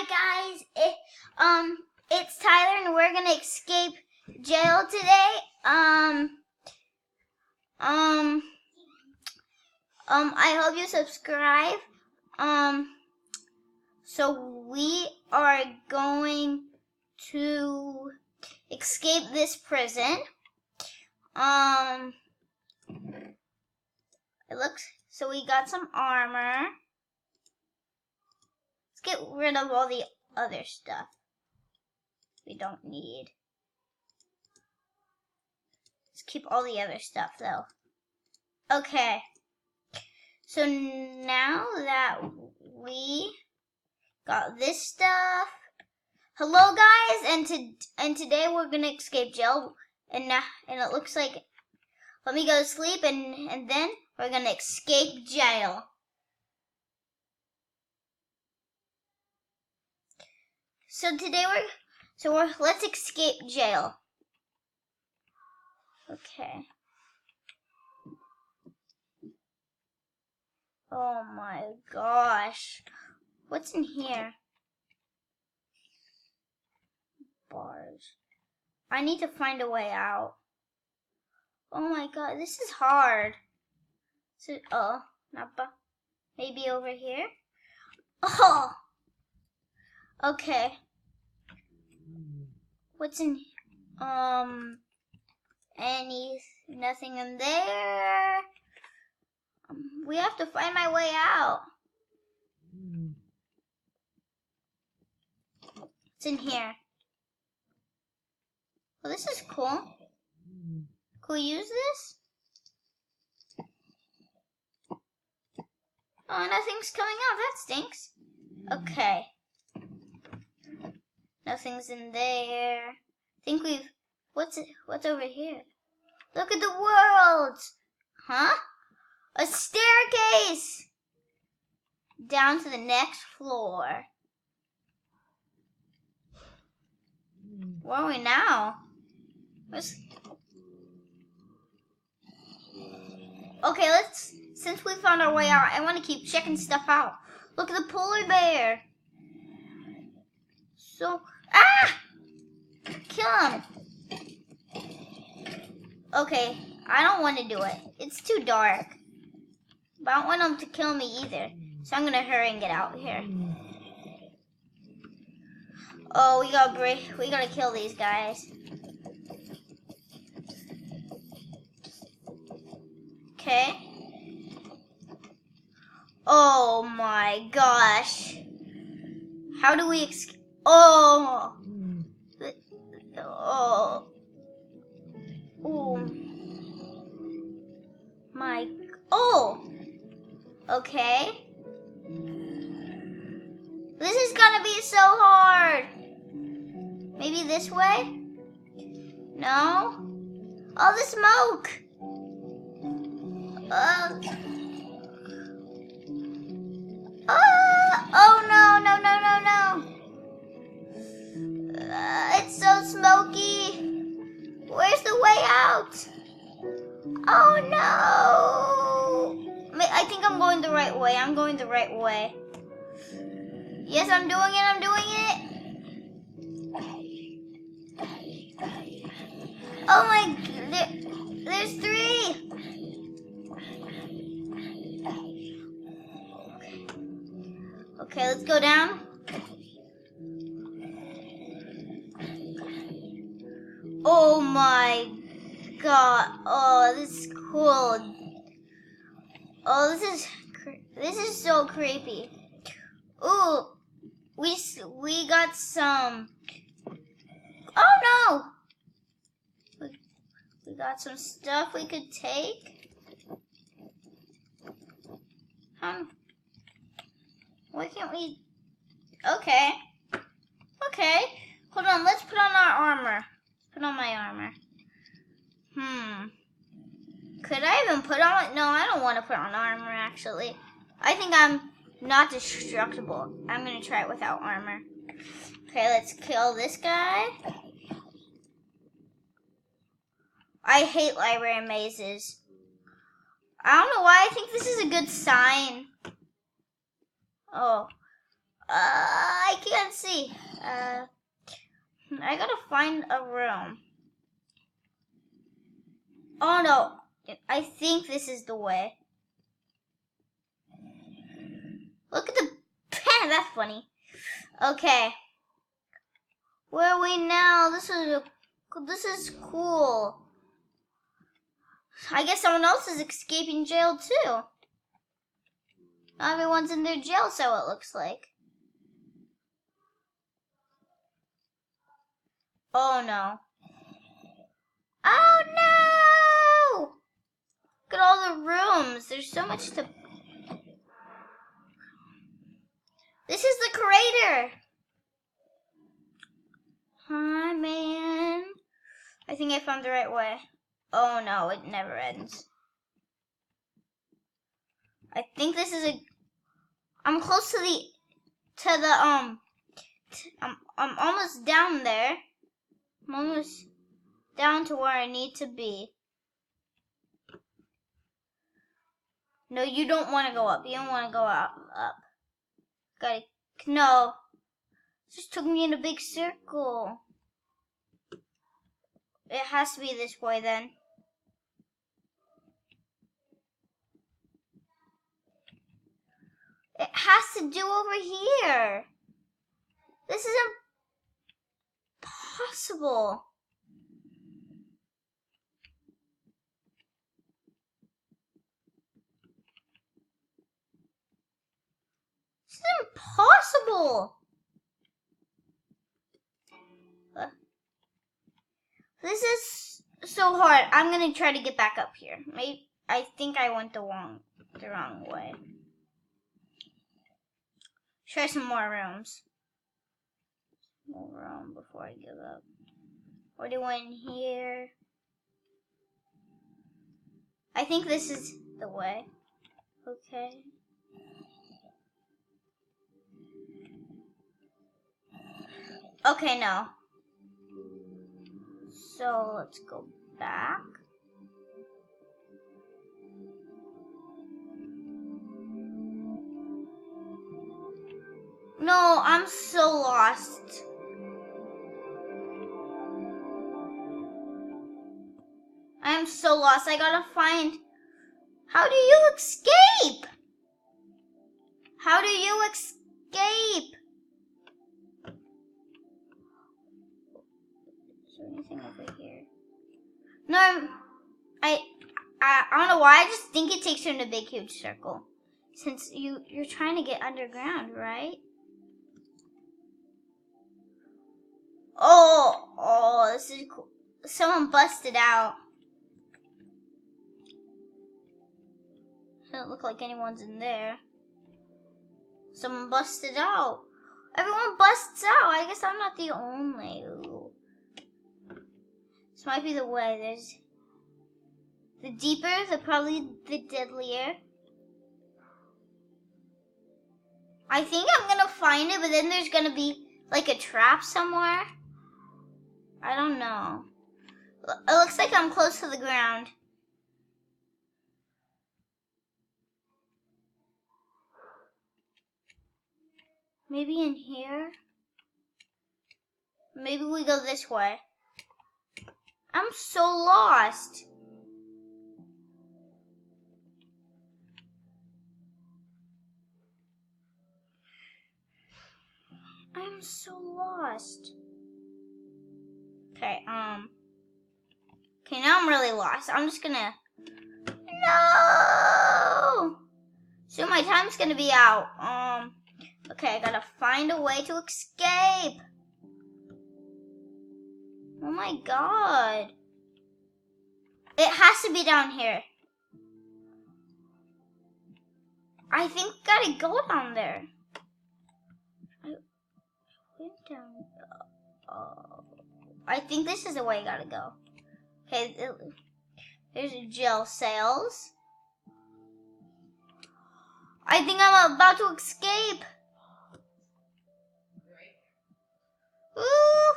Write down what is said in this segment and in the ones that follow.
guys, it's Tyler and we're gonna escape jail today. I hope you subscribe. So we are going to escape this prison. So we got some armor. Let's get rid of all the other stuff we don't need. Let's keep all the other stuff though. Okay. So now that we got this stuff, hello guys, and today we're gonna escape jail, and it looks like, let me go to sleep, and then we're gonna escape jail. So today let's escape jail. Okay. Oh my gosh. What's in here? Bars. I need to find a way out. Oh my god, this is hard. So, maybe over here? Oh! Okay. What's in nothing in there. We have to find my way out. What's in here? Well, this is cool. Can we use this? Oh, nothing's coming out. That stinks. Okay. Nothing's in there. I think what's over here? Look at the world! Huh? A staircase! Down to the next floor. Where are we now? Okay, since we found our way out, I want to keep checking stuff out. Look at the polar bear. Kill him. Okay, I don't want to do it. It's too dark. But I don't want him to kill me either. So I'm gonna hurry and get out here. Oh, we gotta kill these guys. Okay. Oh my gosh. How do we Oh. Okay. This is gonna be so hard. Maybe this way? No? Oh, the smoke. Oh no. It's so smoky. Where's the way out? Oh no. I think I'm going the right way. I'm going the right way. Yes, I'm doing it. Oh my, there's 3. Okay, let's go down. Oh my god. Oh, this is cool. Oh, this is so creepy. Ooh, we got some. Oh no! We got some stuff we could take. Why can't we? Okay. Hold on. Let's put on our armor. Put on my armor. Could I even put on it? No, I don't want to put on armor, actually. I think I'm not destructible. I'm going to try it without armor. Okay, let's kill this guy. I hate library mazes. I don't know why I think this is a good sign. Oh. I can't see. I gotta find a room. Oh no, I think this is the way. Look at the pen, that's funny. Okay. Where are we now? This is cool. I guess someone else is escaping jail too. Everyone's in their jail, so it looks like. Oh no. Oh no! Look at all the rooms. There's so much to... This is the crater! Hi, man. I think I found the right way. Oh no, it never ends. I think this is a... I'm close to the, I'm almost down there. I'm almost down to where I need to be. No, you don't want to go up. You don't want to go up. Gotta, no. It just took me in a big circle. It has to be this way then. It has to do over here. This is impossible. This is impossible. This is so hard. I'm gonna try to get back up here. Maybe I think I went the wrong way. Try some more rooms. More room before I give up. What do I in here? I think this is the way. Okay. Okay, no. So let's go back. No, I'm so lost. I'm so lost. I gotta find... How do you escape? How do you escape? Is there anything over here? No, I don't know why. I just think it takes you in a big, huge circle. Since you're trying to get underground, right? Oh, this is cool. Someone busted out. Doesn't look like anyone's in there. Someone busted out. Everyone busts out. I guess I'm not the only. Ooh. This might be the way. There's the deeper, probably the deadlier. I think I'm gonna find it, but then there's gonna be like a trap somewhere. I don't know. It looks like I'm close to the ground. Maybe in here? Maybe we go this way. I'm so lost. I'm so lost. Okay, okay, now I'm really lost. I'm just gonna... No! Soon my time's gonna be out. Okay, I gotta find a way to escape. Oh my god. It has to be down here. I think I gotta go down there. I went down. I think this is the way I gotta go. Okay, there's jail cells. I think I'm about to escape. Ooh,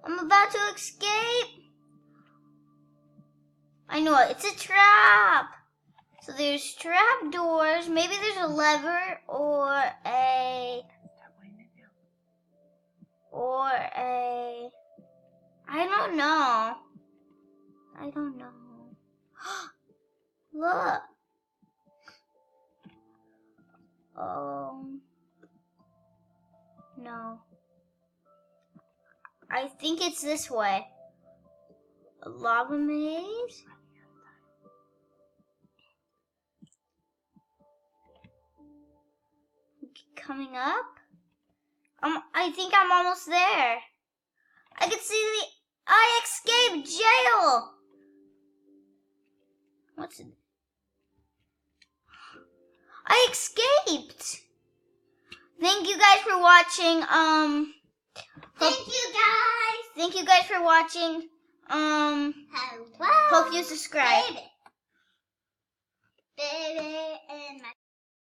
I'm about to escape. I know it. It's a trap. So there's trap doors. Maybe there's a lever or a... or a... I don't know. I don't know. Look. No. I think it's this way. A lava maze? Coming up? I think I'm almost there. I can see the... I escaped jail! What's it? I escaped! Thank you guys for watching. Thank you guys for watching. Hello. Hope you subscribe. Baby and my